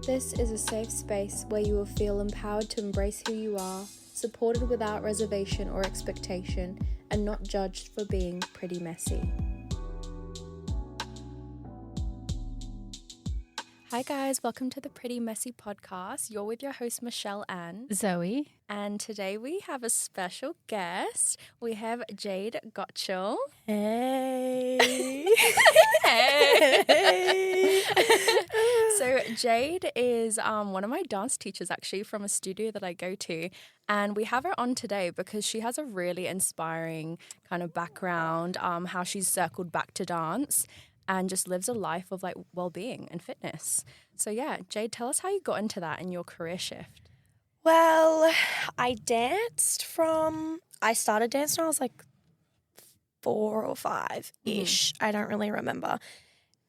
This is a safe space where you will feel empowered to embrace who you are, supported without reservation or expectation, and not judged for being pretty messy. Hi guys, welcome to the Pretty Messy podcast. You're with your host Michelle and Zoe. And today we have a special guest. We have Jayde Gotchall. Hey. Hey. So Jayde is one of my dance teachers actually from a studio that I go to. And we have her on today because she has a really inspiring kind of background, how she's circled back to dance and just lives a life of like well-being and fitness. So yeah, Jayde, tell us how you got into that in your career shift. Well, I started dancing when I was like 4 or 5-ish. I don't really remember.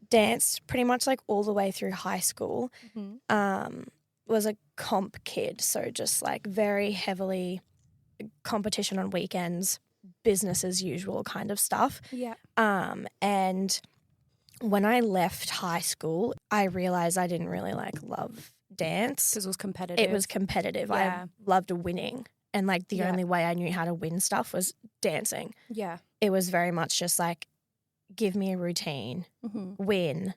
Danced pretty much like all the way through high school. Was a comp kid, so just like very heavily competition on weekends, business as usual kind of stuff. Yeah. And when I left high school, I realized I didn't really love dance. Because it was competitive. It was competitive. Yeah. I loved winning. And the only way I knew how to win stuff was dancing. Yeah. It was very much just give me a routine, win,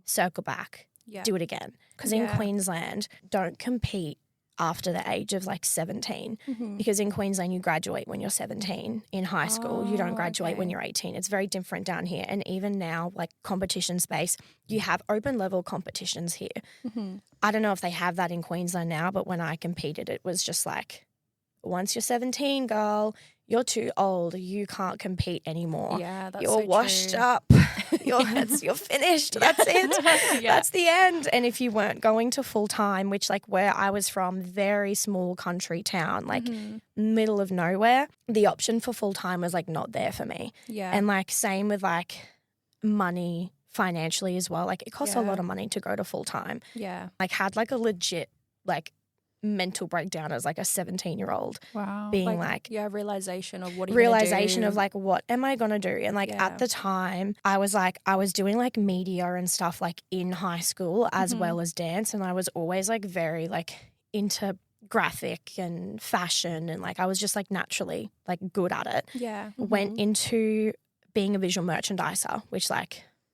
circle back, do it again. Because in Queensland, don't compete after the age of 17 because in Queensland you graduate when you're 17. In high school you don't graduate when you're 18. It's very different down here. And even now, competition space, you have open level competitions here. I don't know if they have that in Queensland now, but when I competed it was just once you're 17, girl, you're too old. You can't compete anymore. Yeah, that's You're so washed true. up. You're finished. That's it. That's the end. And if you weren't going to full time, which where I was from, very small country town, middle of nowhere, the option for full time was not there for me. Yeah. And same with money financially as well. It costs a lot of money to go to full time. Yeah. Had a legit mental breakdown as a 17-year-old. Wow. Being realization of what realization of what am I gonna do? And at the time I was doing media and stuff in high school as well as dance, and I was always very into graphic and fashion, and I was just naturally good at it. Yeah. Went into being a visual merchandiser, which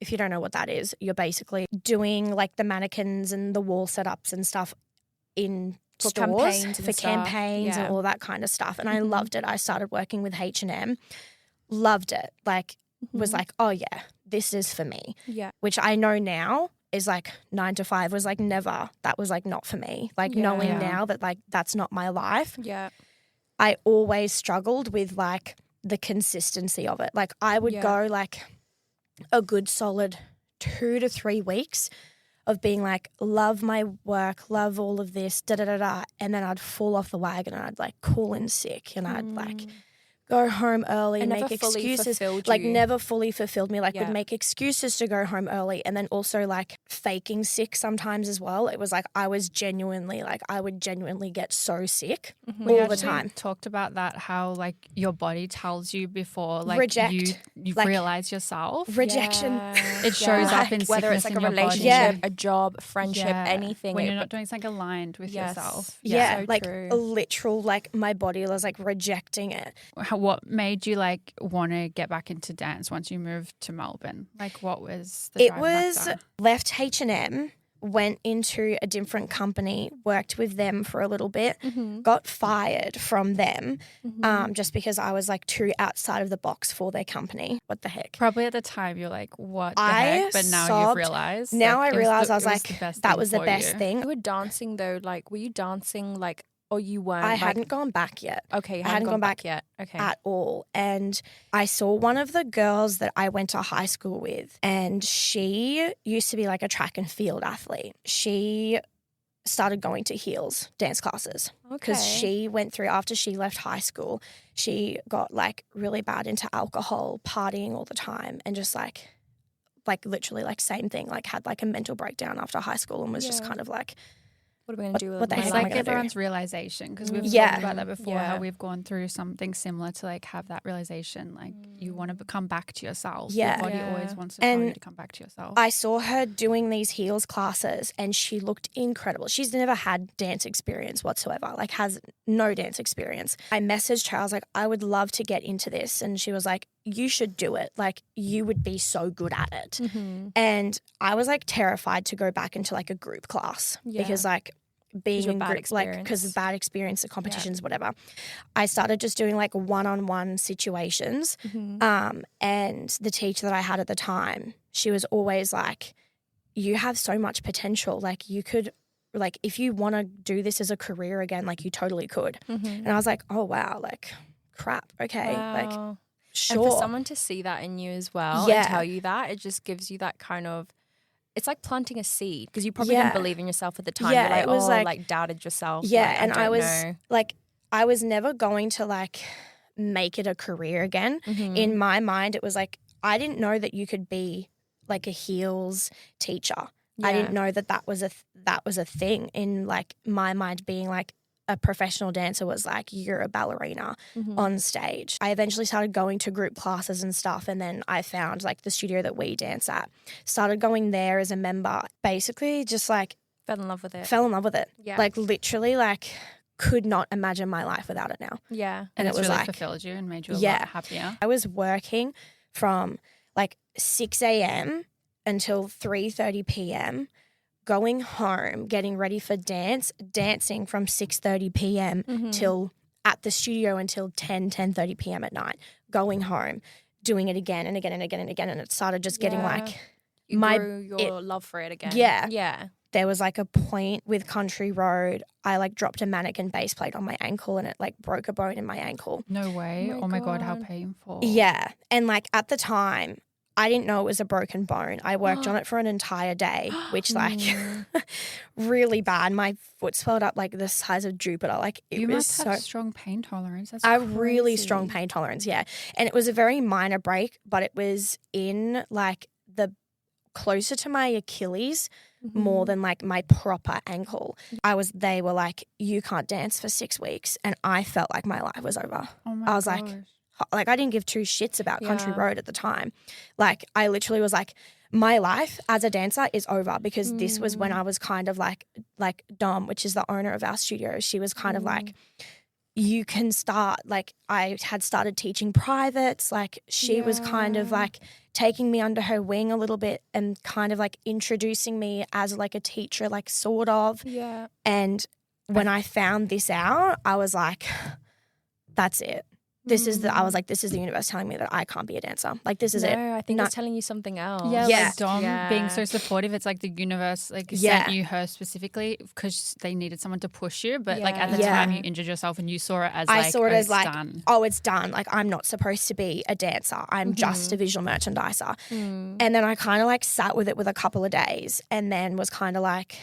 if you don't know what that is, you're basically doing the mannequins and the wall setups and stuff in For stores campaigns and for stuff. campaigns and all that kind of stuff. And I loved it. I started working with H&M. Loved it. Was oh yeah, this is for me. Yeah. Which I know now is 9 to 5 was never, that was not for me. Knowing now that that's not my life. Yeah. I always struggled with the consistency of it. I would go a good solid 2 to 3 weeks of being love my work, love all of this, da-da-da-da, and then I'd fall off the wagon and I'd call in sick and I'd go home early and make excuses. Never fully fulfilled me. Would make excuses to go home early, and then also faking sick sometimes as well. It was I was genuinely I would genuinely get so sick all the time. Talked about that, how your body tells you before Reject. you realize yourself. Rejection. It shows up in whether sickness it's in a your relationship, body. a job, friendship, anything. When you're not doing something aligned with yourself. Yeah, so true. a literal my body was rejecting it. What made you want to get back into dance once you moved to Melbourne? What was the driving factor? Left H&M, went into a different company, worked with them for a little bit, got fired from them just because I was too outside of the box for their company. What the heck? Probably at the time you're what the heck? But now you've realized. Now I realized I was that was the for best you. thing. You were dancing though, were you dancing or you weren't? I hadn't gone back yet. Okay, I hadn't gone back yet. Okay. At all. And I saw one of the girls that I went to high school with, and she used to be a track and field athlete. She started going to heels dance classes because she went through, after she left high school, she got really bad into alcohol, partying all the time, and just literally same thing, had a mental breakdown after high school and was just kind of What are we going to do with what the it? hell It's am I like gonna do? everyone's realization, because we've Yeah. talked about that before, Yeah. how we've gone through something similar to like have that realization, like you want to come back to yourself. Yeah. Your body Yeah. always wants to tell you And to come back to yourself. I saw her doing these heels classes and she looked incredible. She's never had dance experience whatsoever, like has no dance experience. I messaged her, I was like, I would love to get into this. And she was like, you should do it. Like you would be so good at it. Mm-hmm. And I was like terrified to go back into like a group class because like being in group, like because of bad experience, the competitions, whatever. I started just doing like one-on-one situations. And the teacher that I had at the time, she was always like, you have so much potential. Like you could, like if you want to do this as a career again, like you totally could. And I was like, oh wow, like crap. Okay. Like sure. And for someone to see that in you as well and tell you that, it just gives you that kind of, it's like planting a seed, because you probably didn't believe in yourself at the time. Yeah, You're like, it was like doubted yourself. Yeah, like, and I was know. like, I was never going to like make it a career again. In my mind, it was like, I didn't know that you could be like a heels teacher. I didn't know that that was a thing in like my mind, being like a professional dancer was like, you're a ballerina on stage. I eventually started going to group classes and stuff, and then I found like the studio that we dance at, started going there as a member, basically just like Fell in love with it. Yeah. Like literally like could not imagine my life without it now. Yeah. And it was really like fulfilled you and made you a lot happier. I was working from like 6 a.m. until 3:30 p.m., going home, getting ready for dancing from 6:30 p.m. till at the studio until 10:30 p.m. at night, going home, doing it again and again and again and again. And it started just getting like you grew your love for it again. Yeah. Yeah. There was like a point with Country Road, I like dropped a mannequin base plate on my ankle and it like broke a bone in my ankle. No way. Oh my God, how painful. Yeah. And like at the time, I didn't know it was a broken bone. I worked on it for an entire day, which like really bad. My foot swelled up like the size of Jupiter. Like it you was must have strong pain tolerance. That's a crazy. really strong pain tolerance, yeah. And it was a very minor break, but it was in like the closer to my Achilles more than like my proper ankle. They were like, you can't dance for 6 weeks. And I felt like my life was over. Oh my I was gosh. like I didn't give two shits about Country Road at the time. Like I literally was like, my life as a dancer is over, because this was when I was kind of like Dom, which is the owner of our studio. She was kind of like, you can start, like I had started teaching privates. Like she was kind of like taking me under her wing a little bit and kind of like introducing me as like a teacher, like sort of. Yeah. And when I found this out, I was like, that's it. I was like, this is the universe telling me that I can't be a dancer. Like, this is it. I think it's telling you something else. Yeah, Yeah. like Dom being so supportive. It's like the universe sent you her specifically because they needed someone to push you. But like at the time you injured yourself and you saw it as I saw it as like, done. oh, it's done. Like I'm not supposed to be a dancer. I'm just a visual merchandiser. And then I kind of like sat with it with a couple of days and then was kind of like,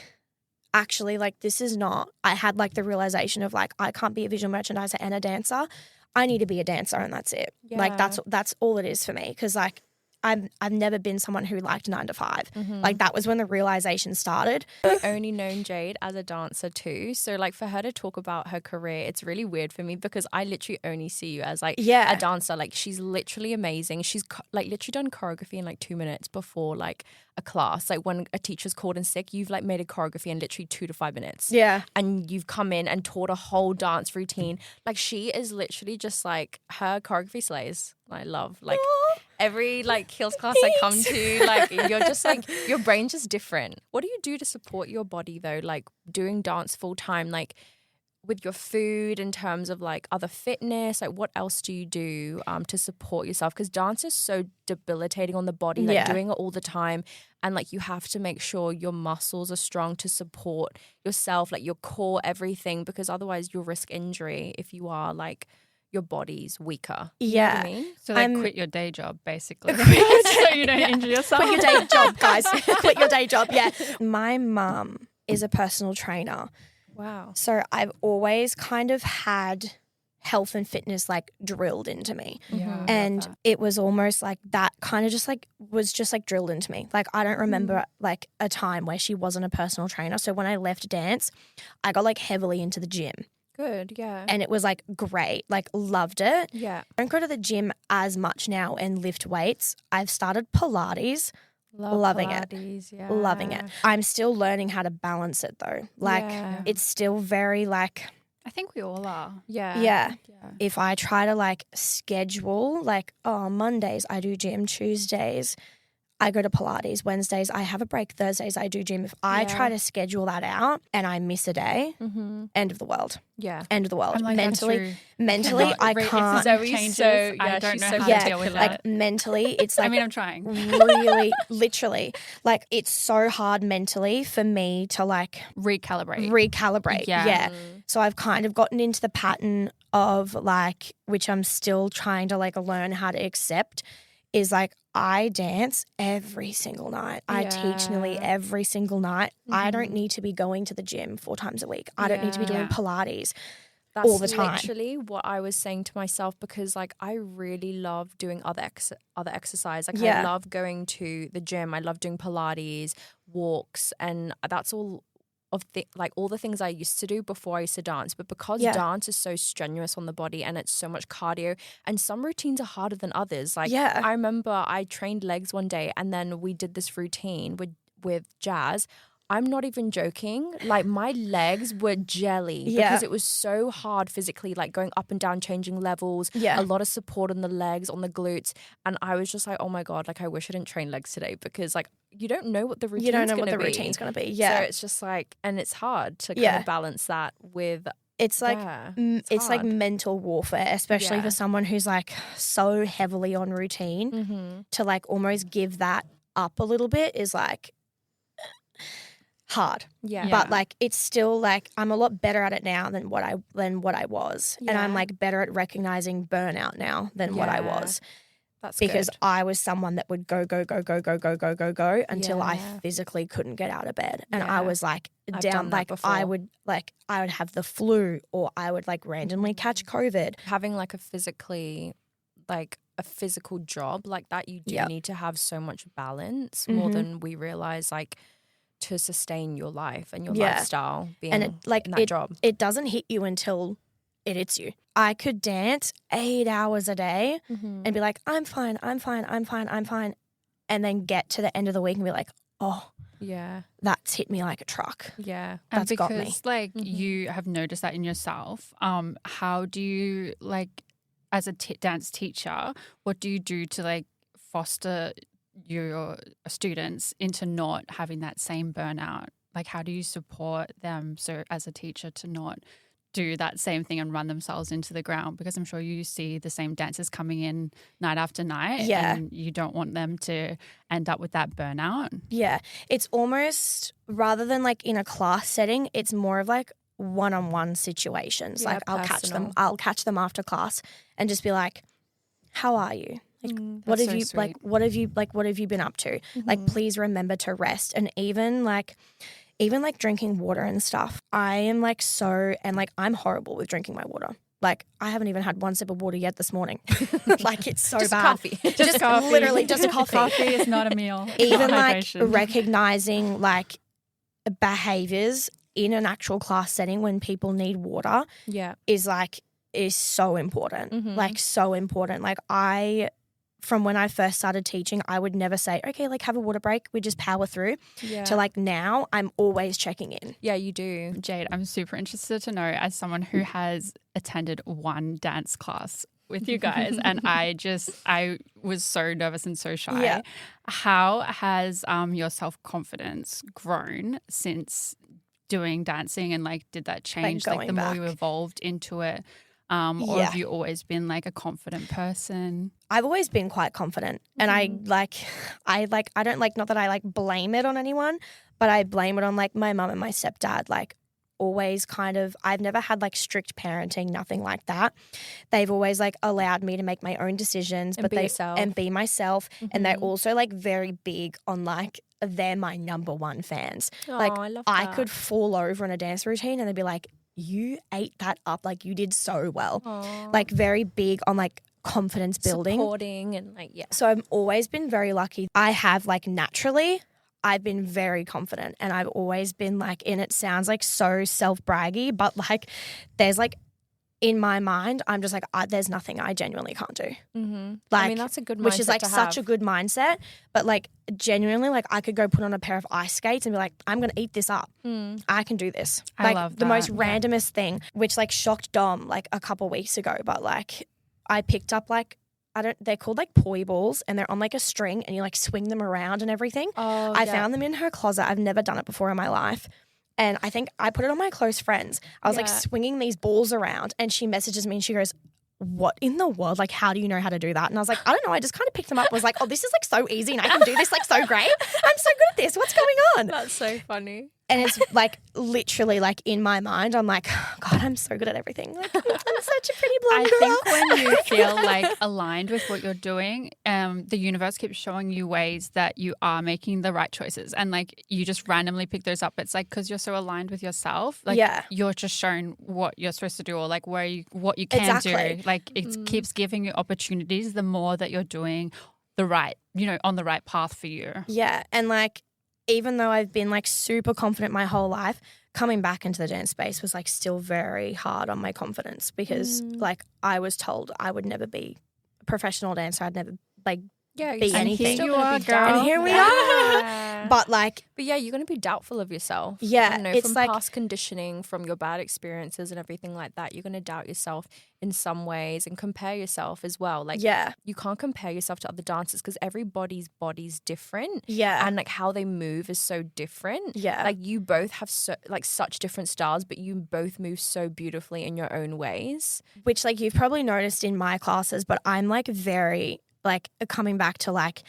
actually, like this is not, I had like the realization of like, I can't be a visual merchandiser and a dancer. I need to be a dancer and that's it. Yeah. Like that's all it is for me, because like I've never been someone who liked 9 to 5. Like that was when the realization started. I've only known Jayde as a dancer too. So like for her to talk about her career, it's really weird for me because I literally only see you as like a dancer. Like she's literally amazing. She's like literally done choreography in like 2 minutes before like a class. Like when a teacher's called in sick, you've like made a choreography in literally 2 to 5 minutes. Yeah. And you've come in and taught a whole dance routine. Like she is literally just like, her choreography slays. I love like every like heels class I come to, like you're just like, your brain's just different. What do you do to support your body though? Like doing dance full time, like with your food, in terms of like other fitness, like what else do you do to support yourself? Because dance is so debilitating on the body, like doing it all the time. And like you have to make sure your muscles are strong to support yourself, like your core, everything, because otherwise you'll risk injury if you are like, your body's weaker. You know what I mean? So like quit your day job basically so you don't injure yourself. Quit your day job, guys. Quit your day job, yeah. My mum is a personal trainer. Wow. So I've always kind of had health and fitness like drilled into me. Yeah, and it was almost like that kind of just like was just like drilled into me. Like I don't remember like a time where she wasn't a personal trainer. So when I left dance, I got like heavily into the gym. Good, yeah. And it was like great, like loved it. Yeah. I don't go to the gym as much now and lift weights. I've started Pilates. Loving Pilates, it. Loving it. I'm still learning how to balance it though. Like it's still very like I think we all are. Yeah. If I try to like schedule like, Mondays I do gym, Tuesdays I go to Pilates, Wednesdays I have a break, Thursdays I do gym. If I try to schedule that out and I miss a day, end of the way. Yeah. End of the world. Like, mentally I can't. I don't know how to deal with like it. Mentally it's like, I mean, I'm trying. Really, literally, like it's so hard mentally for me to like recalibrate. Yeah. So I've kind of gotten into the pattern of like, which I'm still trying to like learn how to accept, is like I dance every single night. I teach nearly every single night. I don't need to be going to the gym 4 times a week. I don't need to be doing Pilates all the time. That's literally what I was saying to myself, because like I really love doing other exercise. Like I love going to the gym. I love doing Pilates, walks, and that's all of all the things I used to do before I used to dance. But because dance is so strenuous on the body and it's so much cardio, and some routines are harder than others. Like I remember I trained legs one day and then we did this routine with Jazz. I'm not even joking. Like my legs were jelly because it was so hard physically, like going up and down, changing levels, a lot of support on the legs, on the glutes. And I was just like, oh my God, like I wish I didn't train legs today, because like you don't know what the routine's going to be. You don't know what the routine's going to be. Yeah. So it's just like, and it's hard to kind of balance that with. It's like it's like mental warfare, especially for someone who's like so heavily on routine, to like almost give that up a little bit is like hard. But like it's still like I'm a lot better at it now than what I was. And I'm like better at recognizing burnout now than what I was. That's because good. I was someone that would go until I physically couldn't get out of bed. And I was like down, like I would have the flu, or I would like randomly catch COVID. Having like a physical job like that, you do need to have so much balance more than we realize, like to sustain your life and your lifestyle being in that job. It doesn't hit you until it hits you. I could dance 8 hours a day and be like, I'm fine. And then get to the end of the week and be like, oh, yeah, that's hit me like a truck. Yeah. That's got me. And because like you have noticed that in yourself, how do you like, as a dance teacher, what do you do to like foster your students into not having that same burnout? Like how do you support them so as a teacher to not do that same thing and run themselves into the ground? Because I'm sure you see the same dancers coming in night after night and you don't want them to end up with that burnout. Yeah. It's almost, rather than like in a class setting, it's more of like one-on-one situations. Like I'll catch them after class and just be like, how are you? Like, what have you sweet. What have you been up to? Like, please remember to rest. And even like drinking water and stuff. I am like I'm horrible with drinking my water. Like I haven't even had one sip of water yet this morning. Like it's so just bad. Coffee. Just coffee. Literally just a coffee. Coffee is not a meal. Even like recognizing like behaviors in an actual class setting when people need water is so important. Like so important. Like from when I first started teaching, I would never say, okay, like have a water break. We just power through. Yeah. To like now, I'm always checking in. Yeah, you do. Jade, I'm super interested to know, as someone who has attended one dance class with you guys, and I was so nervous and so shy. Yeah. How has your self-confidence grown since doing dancing, and like did that change like the more you evolved into it? Or have you always been like a confident person? I've always been quite confident, and I don't like, not that I like blame it on anyone, but I blame it on like my mum and my stepdad. Like always kind of, I've never had like strict parenting, nothing like that. They've always like allowed me to make my own decisions, and be myself. And they're also like very big on like, they're my number one fans. Oh, like I love that. I could fall over in a dance routine and they'd be like, you ate that up. Like, you did so well. Aww. Like, very big on like confidence building. Supporting and like, yeah. So I've always been very lucky. I have like naturally, I've been very confident, and I've always been like, and it sounds like so self-braggy, but like there's like, in my mind, I'm just like, there's nothing I genuinely can't do. Mm-hmm. Like, I mean, that's a good mindset which is like to such have. a good mindset. But like genuinely, like I could go put on a pair of ice skates and be like, I'm going to eat this up. I can do this. I like love the that. most randomest thing, which like shocked Dom like a couple weeks ago. But like I picked up like, they're called like poi balls, and they're on like a string, and you like swing them around and everything. Oh, I found them in her closet. I've never done it before in my life. And I think I put it on my close friends. I was like swinging these balls around, and she messages me and she goes, what in the world? Like, how do you know how to do that? And I was like, I don't know. I just kind of picked them up. I was like, oh, this is like so easy and I can do this like so great. I'm so good at this. What's going on? That's so funny. And it's like literally like in my mind, I'm like, oh, God, I'm so good at everything. Like, I'm such a pretty blonde girl. I think when you feel like aligned with what you're doing, the universe keeps showing you ways that you are making the right choices, and like you just randomly pick those up. It's like because you're so aligned with yourself, like you're just shown what you're supposed to do, or like what you can do. Like it keeps giving you opportunities the more that you're doing the right, on the right path for you. Yeah, and like, even though I've been like super confident my whole life, coming back into the dance space was like still very hard on my confidence, because like I was told I would never be a professional dancer. I'd never like be anything. Here you are, girl. And here we are. But like, yeah, you're going to be doubtful of yourself. Yeah, I don't know, it's from like past conditioning, from your bad experiences and everything like that, you're going to doubt yourself in some ways and compare yourself as well. Like, you can't compare yourself to other dancers because everybody's body's different. Yeah, and like how they move is so different. Yeah, like you both have such different styles, but you both move so beautifully in your own ways. Which like you've probably noticed in my classes, but I'm like very like coming back to like,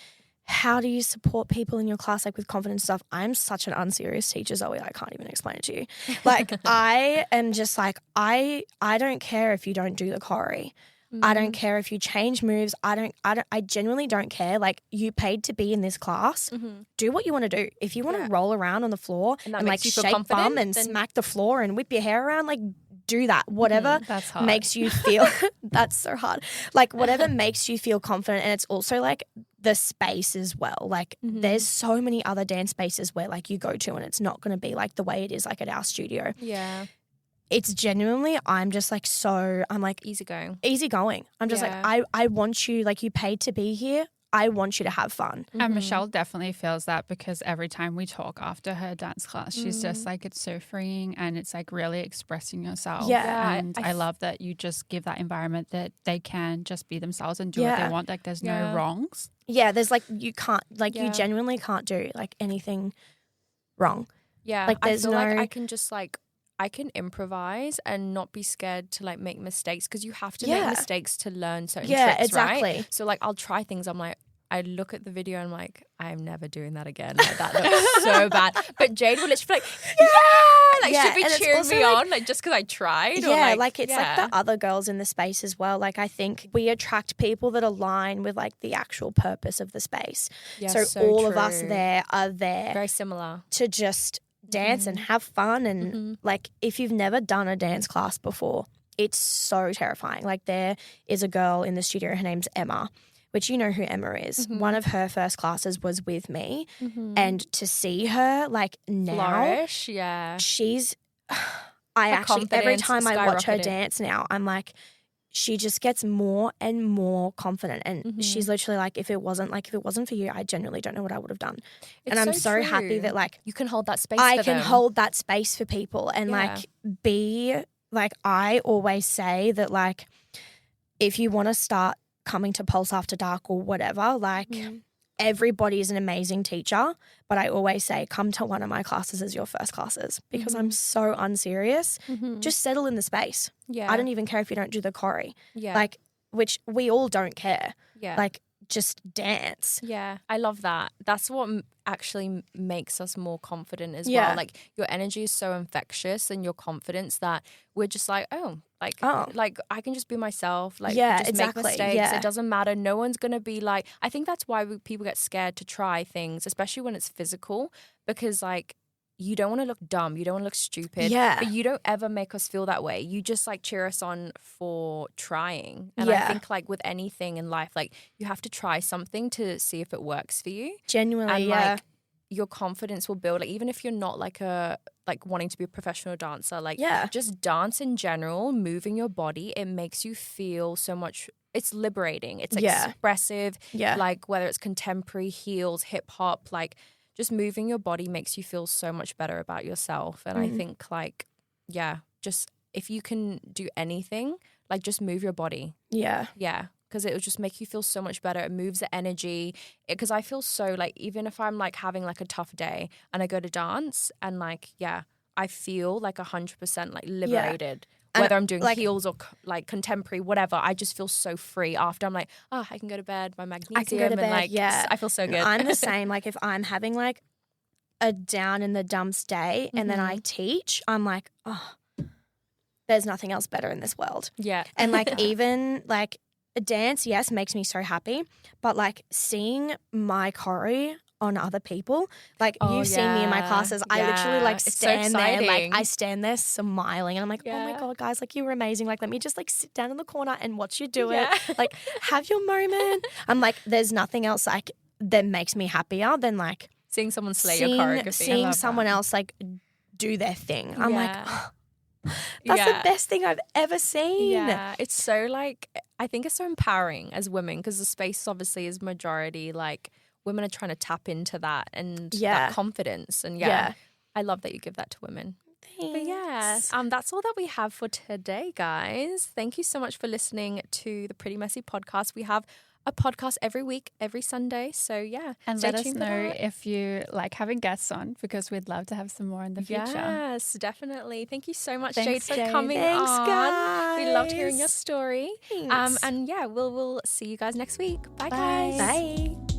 how do you support people in your class like with confidence stuff? I'm such an unserious teacher, Zoe. I can't even explain it to you. Like I am just like, I don't care if you don't do the choreo. I don't care if you change moves. I genuinely don't care. Like, you paid to be in this class. Do what you want to do. If you want to roll around on the floor and like shake bum and smack the floor and whip your hair around, like do that. Whatever makes you feel that's so hard. Like whatever makes you feel confident. And it's also like the space as well. Like there's so many other dance spaces where like you go to and it's not going to be like the way it is like at our studio. Yeah. It's genuinely, I'm just like I'm like easygoing. I'm just like, I want you, like you paid to be here. I want you to have fun. And Michelle definitely feels that, because every time we talk after her dance class, she's just like, it's so freeing and it's like really expressing yourself. Yeah. And I love that you just give that environment that they can just be themselves and do what they want. Like there's no wrongs. Yeah, there's like, you can't, like you genuinely can't do like anything wrong. Yeah. Like there's I feel no... like I can just like, I can improvise and not be scared to like make mistakes, because you have to make mistakes to learn certain tricks, exactly. right? So like I'll try things. I'm like, I look at the video and I'm like, I'm never doing that again. Like that looks so bad. But Jayde will literally be like, she'd be cheering me on, like just because I tried. Yeah, like it's like the other girls in the space as well. Like I think we attract people that align with like the actual purpose of the space. Yeah, so all of us there are there very similar to just dance and have fun. And like if you've never done a dance class before, it's so terrifying. Like there is a girl in the studio, her name's Emma, which you know who Emma is. One of her first classes was with me. And to see her like now, flourish, she's, I actually, every time I watch her dance now, I'm like, she just gets more and more confident. And she's literally like, if it wasn't for you, I genuinely don't know what I would have done. And I'm so happy that like you can hold that space I can hold that space for people and like be like, I always say that like, if you want to start coming to Pulse After Dark or whatever, like everybody is an amazing teacher, but I always say come to one of my classes as your first classes, because I'm so unserious. Just settle in the space. I don't even care if you don't do the choreo. Like, which we all don't care. Like, just dance. Yeah, I love that. That's what actually makes us more confident as well. Like your energy is so infectious and your confidence that we're just like, like I can just be myself. Like just make mistakes. It doesn't matter. No one's going to be like, I think that's why people get scared to try things, especially when it's physical, because like you don't want to look dumb. You don't want to look stupid. Yeah. But you don't ever make us feel that way. You just like cheer us on for trying. And I think like with anything in life, like you have to try something to see if it works for you. Genuinely, and like your confidence will build. Like even if you're not like wanting to be a professional dancer, like just dance in general, moving your body, it makes you feel so much. It's liberating. It's expressive. Yeah. Like whether it's contemporary, heels, hip hop, like just moving your body makes you feel so much better about yourself. And I think like, just if you can do anything, like just move your body. Yeah. Yeah. Because it will just make you feel so much better. It moves the energy. Because I feel so like, even if I'm like having like a tough day and I go to dance and like, I feel like 100% like liberated. Whether I'm doing like, heels or like contemporary, whatever, I just feel so free after. I'm like, oh, I can go to bed, my magnesium. I can go to bed, and like, I feel so good. I'm the same. Like if I'm having like a down in the dumps day and then I teach, I'm like, oh, there's nothing else better in this world. Yeah. And like even like a dance, yes, makes me so happy. But like seeing my choreo on other people, like you've seen me in my classes, I literally like stand there, like I stand there smiling and I'm like, oh my God, guys, like you were amazing. Like let me just like sit down in the corner and watch you do it. Like have your moment. I'm like, there's nothing else like that makes me happier than like seeing someone slay your choreography. Seeing someone else like do their thing. I'm like, oh, that's the best thing I've ever seen. Yeah, it's so like, I think it's so empowering as women because the space obviously is majority like women are trying to tap into that and that confidence. And I love that you give that to women. Thanks. But that's all that we have for today, guys. Thank you so much for listening to the Pretty Messy podcast. We have a podcast every week, every Sunday. So and let us know if you like having guests on because we'd love to have some more in the future. Yes, definitely. Thank you so much, Jade, for coming on. Guys. We loved hearing your story. Thanks. And we'll see you guys next week. Bye. Bye. Guys. Bye.